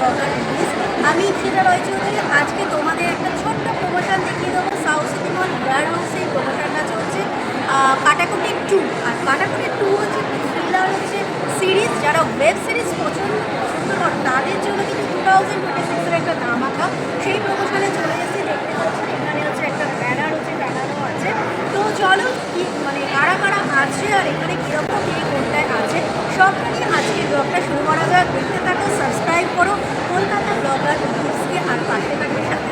Blogger release. আমি ইপসিতা রয়চৌধুরী। আজকে তোমাদের একটা ছোট্ট প্রমোশন দেখিয়ে দেবো। সাউথ সিটি মল ওয়্যার হাউসে এই প্রমোশনটা চলছে। কাটাকুটি 2, আর কাটাকুটি 2 হচ্ছে থ্রিলার, হচ্ছে সিরিজ। যারা ওয়েব সিরিজ পছন্দ করে তাদের জন্য কিন্তু 2026-এর একটা ধামাকা। সেই প্রমোশনে চলে এসেছি। দেখতে পাচ্ছেন এখানে হচ্ছে একটা ব্যানার হচ্ছে টানানো আছে। তো চলো কি মানে কারা কারা আছে আর এখানে কীরকম এই কোনটায় আছে সবটা নিয়ে আজকে ব্লগটা শুরু করা যাক। দেখতে থাকো, সাবস্ক্রাইব করো কলকাতা ব্লগার নিউজকে, আর পাশে থাকবে সাথে।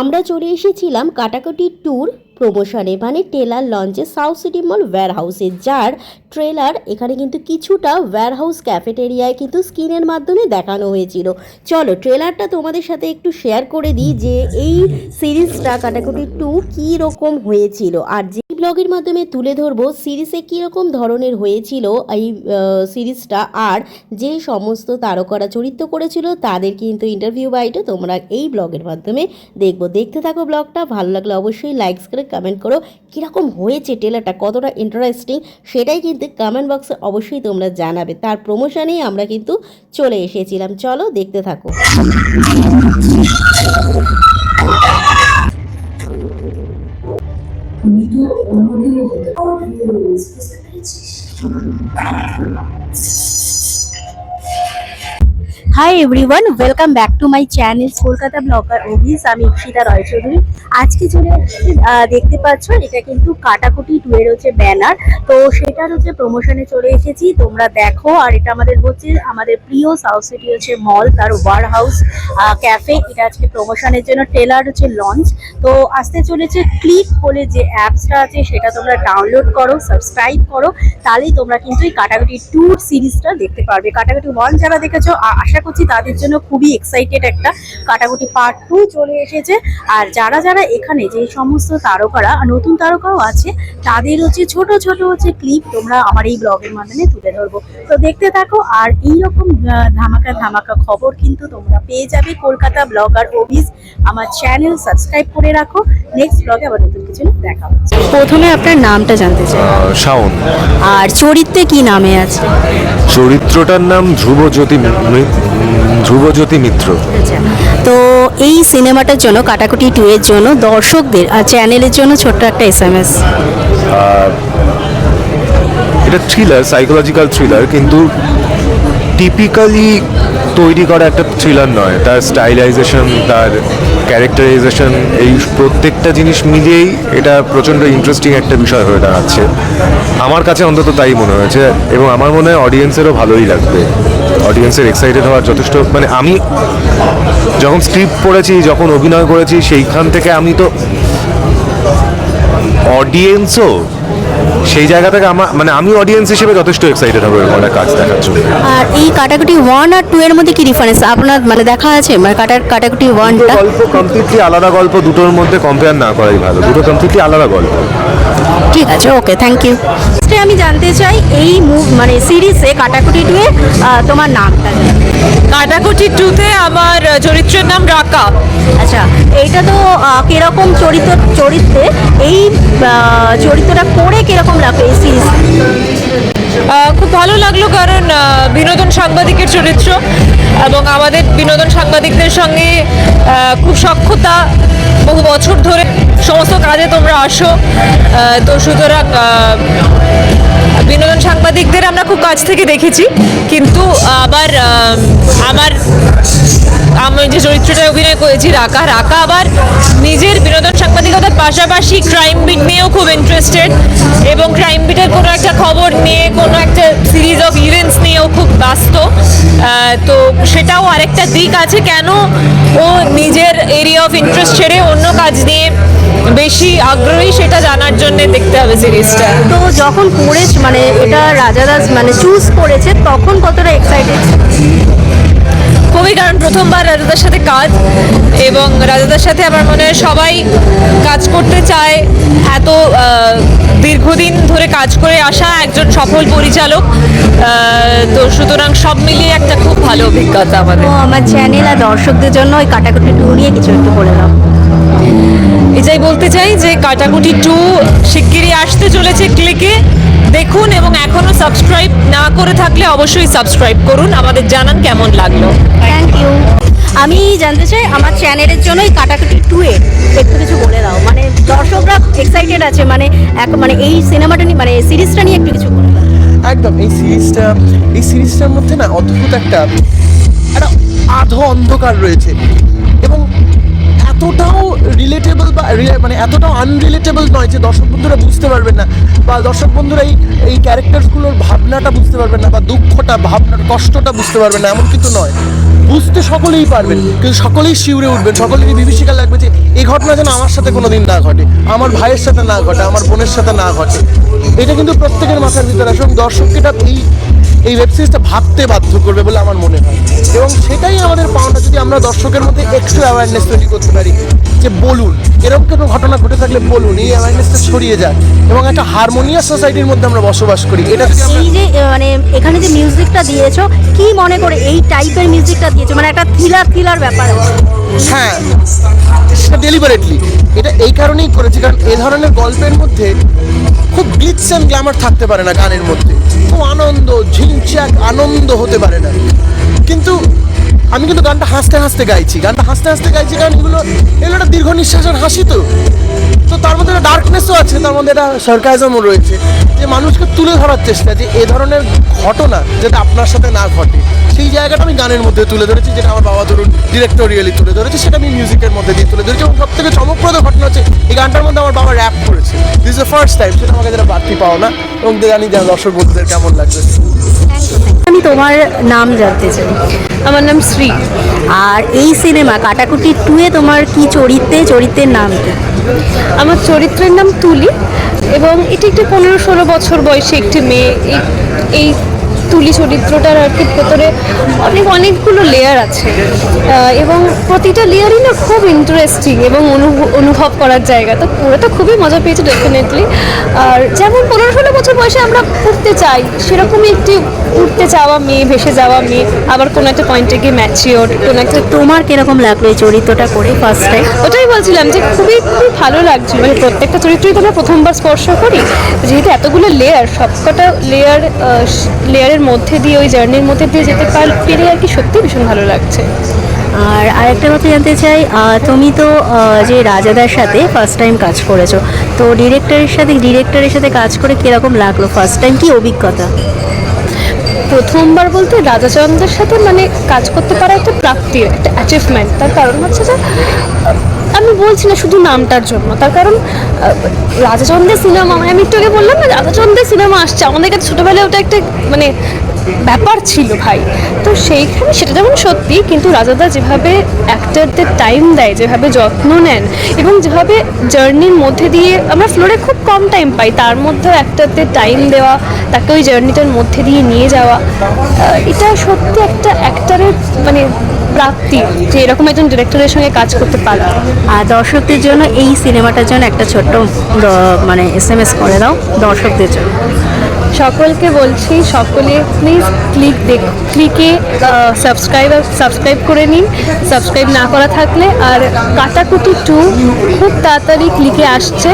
আমরা চলে এসেছিলাম কাটাকুটি ট্যুর প্রমোশনে, মানে ট্রেলার লঞ্চে সাউথ সিটি মল ওয়্যার হাউসে, যার ট্রেলার এখানে কিন্তু কিছুটা ওয়্যার হাউস ক্যাফেটেরিয়ায় কিন্তু স্ক্রিনের মাধ্যমে দেখানো হয়েছিল। চলো ট্রেলারটা তোমাদের সাথে একটু শেয়ার করে দিই যে এই সিরিজটা কাটাকুটি 2 কী রকম হয়েছিল, আর যে ব্লগের মাধ্যমে তুলে ধরবো সিরিজে কীরকম ধরনের হয়েছিল এই সিরিজটা, আর যে সমস্ত তারকারা চরিত্র করেছিল তাদের কিন্তু ইন্টারভিউ বাইটে তোমরা এই ব্লগের মাধ্যমে দেখবো। দেখতে থাকো ব্লগটা। ভালো লাগলে অবশ্যই লাইকস করে কমেন্ট করো কীরকম হয়েছে ট্রেলারটা, কতটা ইন্টারেস্টিং সেটাই কিন্তু কমেন্ট বক্সে অবশ্যই তোমরা জানাবে। তার প্রমোশনেই আমরা কিন্তু চলে এসেছিলাম। চলো দেখতে থাকো। Hi everyone, welcome back to my channel Kolkata blogger Abhis. আমি ইপসিতা রয়চৌধুরী। আজকে চলে এসেছি, দেখতে পাচ্ছ এটা কিন্তু কাটাকুটি 2 এর হচ্ছে ব্যানার। তো সেটার হচ্ছে প্রমোশনে চলে এসেছি, তোমরা দেখো। আর এটা আমাদের হচ্ছে আমাদের প্রিয় সাউথ সিটি হচ্ছে মল, তার ওয়্যার হাউস ক্যাফে। এটা আজকে প্রমোশনের জন্য ট্রেলার হচ্ছে লঞ্চ। তো আসতে চলেছে ক্লিক বলে যে অ্যাপসটা আছে সেটা তোমরা ডাউনলোড করো, সাবস্ক্রাইব করো, তাহলেই তোমরা কিন্তু এই কাটাকুটি 2 সিরিজটা দেখতে পারবে। কাটাকুটি 1 যারা দেখেছো আশা করছি তাদের জন্য খুবই এক্সাইটেড। একটা কাটাকুটি পার্ট 2 চলে এসেছে। আর যারা যারা এখানে যে সমস্ত তারকারা, নতুন তারকাও আছে, তাদের হচ্ছে ছোট ছোট হচ্ছে ক্লিপ তোমরা আমার এই ব্লগের মাধ্যমে তুলে ধরবো। তো দেখতে থাকো। আর এইরকম ধামাকা ধামাকা খবর কিন্তু তোমরা পেয়ে যাবে কলকাতা ব্লগার অভিস। আমার চ্যানেল সাবস্ক্রাইব করে রাখো। নেক্সট ব্লগে আবার নতুন কিছু দেখা হচ্ছে। প্রথমে আপনার নামটা জানতে চাই। শাওন। আর চরিত্রে কি নামে আছে? চরিত্রটার নাম ধ্রুবজ্যোতি মিত্র। আচ্ছা, তো এই সিনেমাটার জন্য কাটাকুটি 2 এর জন্য দর্শকদের আর চ্যানেলের জন্য ছোট্ট একটা SMS। এটা থ্রিলার, সাইকোলজিক্যাল থ্রিলার, কিন্তু টিপিক্যালি তৈরি করা একটা থ্রিলার নয়। তার স্টাইলাইজেশন, তার ক্যারেক্টারাইজেশন, এই প্রত্যেকটা জিনিস মিলিয়েই এটা প্রচণ্ড ইন্টারেস্টিং একটা বিষয় হয়ে দাঁড়াচ্ছে। আমার কাছে অন্তত তাই মনে হয়েছে, এবং আমার মনে হয় অডিয়েন্সেরও ভালোই লাগবে। অডিয়েন্সের এক্সাইটেড হওয়ার যথেষ্ট, মানে আমি যখন স্ক্রিপ্ট পড়েছি, যখন অভিনয় করেছি, সেইখান থেকে আমি তো অডিয়েন্সও সেই জায়গা থেকে আমি অডিয়েন্স হিসেবে যথেষ্ট এক্সাইটেড হবো এরকম একটা কাজ দেখার জন্য। আর এই কাটাকুটি 1 আর 2 এর মধ্যে কি ডিফারেন্স আপনার মানে দেখা আছে? মানে কাটাকুটি 1টা গল্প কমপ্লিটলি আলাদা গল্প, দুটোর মধ্যে কম্পেয়ার না করাই ভালো। দুটো কমপ্লিটলি আলাদা গল্প। ঠিক আছে, ওকে, থ্যাংক ইউ। আমি জানতে চাই এই মানে সিরিজে কাটাকুটি 2 এ তোমার নামটা। কাটাকুটি 2-তে আমার চরিত্রের নাম রাকা। আচ্ছা, এইটা তো কিরকম চরিত্রে এই চরিত্রটা করে কিরকম লাগবে এই সিরিজ? খুব ভালো লাগলো, কারণ বিনোদন সাংবাদিকের চরিত্র এবং আমাদের বিনোদন সাংবাদিকদের সঙ্গে খুব সখ্যতা, বহু বছর ধরে সমস্ত কাজে তোমরা আসো। তো সুতরাং বিনোদন সাংবাদিকদের আমরা খুব কাছ থেকে দেখেছি, কিন্তু আবার আমি যে চরিত্রটা অভিনয় করেছি রাকা আবার নিজের বিনোদন সাংবাদিকতার পাশাপাশি ক্রাইম বিট নিয়েও খুব ইন্টারেস্টেড, এবং ক্রাইম বিটের কোনো একটা খবর নিয়ে, কোনো একটা সিরিজ অফ ইভেন্টস নিয়েও খুব ব্যস্ত। তো সেটাও আরেকটা দিক আছে, কেন ও নিজের এরিয়া অফ ইন্টারেস্ট ছেড়ে অন্য কাজ নিয়ে বেশি আগ্রহী, সেটা জানার জন্য দেখতে হবে সিরিজটা। তো যখন করেছ মানে এটা রাজাদাস মানে চুজ করেছে, তখন কতটা এক্সাইটেড? খুবই, কারণ প্রথমবার রাজাদার সাথে কাজ, এবং রাজাদার সাথে আমার মনে হয় সবাই কাজ করতে চায়। এত দীর্ঘদিন ধরে কাজ করে আসা একজন সফল পরিচালক, তো সুতরাং সব মিলিয়ে একটা খুব ভালো অভিজ্ঞতা আমাদের। আমার চ্যানেল আর দর্শকদের জন্য ওই কাটাকুটি 2 নিয়ে কিছু একটু বলে দাও। এটাই বলতে চাই যে কাটাকুটি 2 শিগগিরই আসতে চলেছে ক্লিকে। দেখুন, এবং এখনো সাবস্ক্রাইব না করে থাকলে অবশ্যই সাবস্ক্রাইব করুন। আমাদের জানান কেমন লাগলো। Thank you. আমি জানতে চাই আমার চ্যানেলের জন্য এই কাটাকুটি 2 এর একটু কিছু বলে দাও, মানে দর্শকরা এক্সাইটেড আছে, মানে মানে এই সিনেমাটা নিয়ে, মানে সিরিজটা নিয়ে একটু কিছু বলে দাও। একদম এই সিরিজটার মধ্যে না অদ্ভুত একটা আধো অন্ধকার রয়েছে, এবং এতটাও রিলেটেবল বা মানে এতটাও আনরিলেটেবল নয় যে দর্শক বন্ধুরা বুঝতে পারবেন না, বা দর্শক বন্ধুরা এই ক্যারেক্টারসগুলোর ভাবনাটা বুঝতে পারবেন না, বা দুঃখটা, ভাবনাটা, কষ্টটা বুঝতে পারবেন না, এমন কিন্তু নয়। বুঝতে সকলেই পারবেন, কিন্তু সকলেই শিউরে উঠবেন, সকলেরই বিভীষিকা লাগবে যে এই ঘটনা যেন আমার সাথে কোনোদিন না ঘটে, আমার ভাইয়ের সাথে না ঘটে, আমার বোনের সাথে না ঘটে। এটা কিন্তু প্রত্যেকের মাথার ভিতরে আসে, এবং দর্শককে এটা এই ওয়েব সিরিজটা ভাবতে বাধ্য করবে বলে আমার মনে হয়, এবং সেটাই আমাদের পাওনা। যদি আমরা দর্শকের মধ্যে একটু অ্যাওয়ারনেস তৈরি করতে পারি যে বলুন, এরকম কোনো ঘটনা ঘটে থাকলে বলুন, এই অ্যাওয়ারনেসটা ছড়িয়ে যায়, এবং একটা হারমোনিয়াস সোসাইটির মধ্যে আমরা বসবাস করি। এটা যদি আমরা এই যে মানে এখানে যে মিউজিকটা দিয়েছো, কি মনে করে এই টাইপের মিউজিকটা দিয়েছো, মানে একটা থ্রিলার ব্যাপার আছে। হ্যাঁ, সেটা ডেলিবারেটলি এটা এই কারণেই করেছি, কারণ এই ধরনের গল্পের মধ্যে খুব গ্লিটস অ্যান্ড গ্ল্যামার থাকতে পারে না গানের মধ্যে, খুব আনন্দ ঝিনচাক আনন্দ হতে পারে না। কিন্তু আমি কিন্তু গানটা হাসতে হাসতে গাইছি কারণ এগুলো একটা দীর্ঘ নিঃশ্বাসের হাসি, তো তার মধ্যে একটা ডার্কনেসও আছে, তার মধ্যে একটা সার্কাজমও রয়েছে, যে মানুষকে তুলে ধরার চেষ্টা, যে এ ধরনের ঘটনা যাতে আপনার সাথে না ঘটে, সেই জায়গাটা আমি গানের মধ্যে তুলে ধরেছি, যেটা আমার বাবা ধরুন ডিরেক্টোরিয়ালি তুলে ধরেছে, সেটা আমি মিউজিকের মধ্যে দিয়ে তুলে ধরেছি। এবং সবথেকে চমকপ্রদ ঘটনা হচ্ছে এই গানটার মধ্যে আমার বাবা র্যাপ করেছে, this is the first time, সেটা আমাকে যেটা বাড়তি পাও না, এবং জানি যে দর্শক বন্ধুদের কেমন লাগবে। আমি তোমার নাম জানতে চাই। আমার নাম শ্রী। আর এই সিনেমা কাটাকুটি 2 এ তোমার কি চরিত্রের নাম কি? আমার চরিত্রের নাম তুলি, এবং এটি একটি 15-16 বছর বয়সী একটি মেয়ে। এই তুলি চরিত্রটার আর কি ভেতরে অনেকগুলো লেয়ার আছে, এবং প্রতিটা লেয়ারই না খুব ইন্টারেস্টিং এবং অনুভব করার জায়গা। তো পুরোটা খুবই মজা পেয়েছে ডেফিনেটলি। আর যেমন 15-16 বছর বয়সে আমরা উঠতে চাই, সেরকমই একটি উঠতে চাওয়া মেয়ে, ভেসে যাওয়া মেয়ে, আবার কোনো একটা পয়েন্টে গিয়ে ম্যাচিওর কোনো একটা। তোমার কিরকম লাগলো এই চরিত্রটা করে ফার্স্ট টাইম? ওটাই বলছিলাম যে খুবই ভালো লাগছে, মানে প্রত্যেকটা চরিত্রই তো আমরা প্রথমবার স্পর্শ করি, যেহেতু এতগুলো লেয়ার, সবকটা লেয়ারের মধ্যে দিয়ে, ওই জার্নির মধ্যে দিয়ে যেতে পেরে আর কি সত্যি ভীষণ ভালো লাগছে। আর আরেকটা কথা জানতে চাই, তুমি তো যে রাজাদার সাথে ফার্স্ট টাইম কাজ করেছো, তো ডিরেক্টরের সাথে কাজ করে কিরকম লাগলো? ফার্স্ট টাইম কি অভিজ্ঞতা? প্রথমবার বলতে রাজাচন্দ্রের সাথে মানে কাজ করতে পারা একটা প্রাপ্তি, একটা অ্যাচিভমেন্ট। তার কারণ হচ্ছে যে আমি বলছি না শুধু নামটার জন্য, তার কারণ রাজাচন্দ্রের সিনেমা, আমি একটু আগে বললাম না রাজাচন্দ্রের সিনেমা আসছে, আমাদের কাছে ছোটোবেলায় ওটা একটা মানে ব্যাপার ছিল ভাই। তো সেইখানে সেটা যেমন সত্যি, কিন্তু রাজাদা যেভাবে অ্যাক্টরদের টাইম দেয়, যেভাবে যত্ন নেন, এবং যেভাবে জার্নির মধ্যে দিয়ে আমরা ফ্লোরে খুব কম টাইম পাই, তার মধ্যেও অ্যাক্টরদের টাইম দেওয়া, তাকে ওই জার্নিটার মধ্যে দিয়ে নিয়ে যাওয়া, এটা সত্যি একটা অ্যাক্টরের মানে প্রাপ্তি, যে এরকম একজন ডিরেক্টরের সঙ্গে কাজ করতে পারা। আর দর্শকদের জন্য এই সিনেমাটার জন্য একটা ছোট্ট মানে SMS করে দাও দর্শকদের জন্য। সকলকে বলছি, সকলে প্লিজ ক্লিকে সাবস্ক্রাইব করে নিন, সাবস্ক্রাইব না করা থাকলে। আর কাটাকুটি 2 খুব তাড়াতাড়ি ক্লিকে আসছে,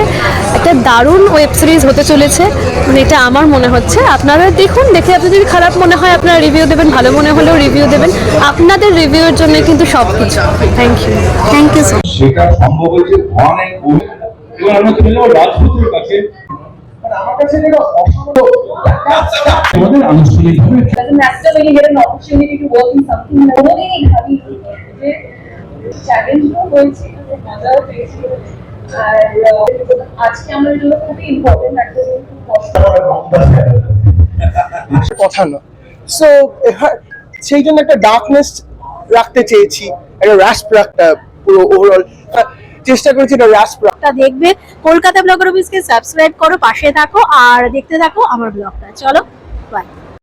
একটা দারুণ ওয়েব সিরিজ হতে চলেছে, মানে এটা আমার মনে হচ্ছে। আপনারা দেখুন, দেখে আপনাদের যদি খারাপ মনে হয় আপনারা রিভিউ দেবেন, ভালো মনে হলেও রিভিউ দেবেন, আপনাদের রিভিউয়ের জন্য কিন্তু সব কিছু। Thank you so much. সেটা সম্ভব হয়েছে অনেক এবং আমরা চলে যাবো রাজপুত্রের কাছে। আমার কাছে যেটা অসম্ভব আমাদের আনুষ্ঠানিকভাবে Master, when you get an opportunity to work in something কোনোদিনই ভাবি যে চ্যালেঞ্জও হয়েছে, মজাও পেয়েছি। আর আজকে আমার জন্য খুবই ইম্পর্টেন্ট একটা কথা না, সো সেই জন্য একটা ডার্কনেস রাখতে চেয়েছি, একটা র্যাস্প রাখতে, পুরো ওভারঅল চেষ্টা করেছি এটা র্যাস্প রাখতে। তা দেখবে কলকাতা ব্লগার অফিসকে সাবস্ক্রাইব করো, পাশে থাকো আর দেখতে থাকো আমার ব্লগটা। চলো বাই।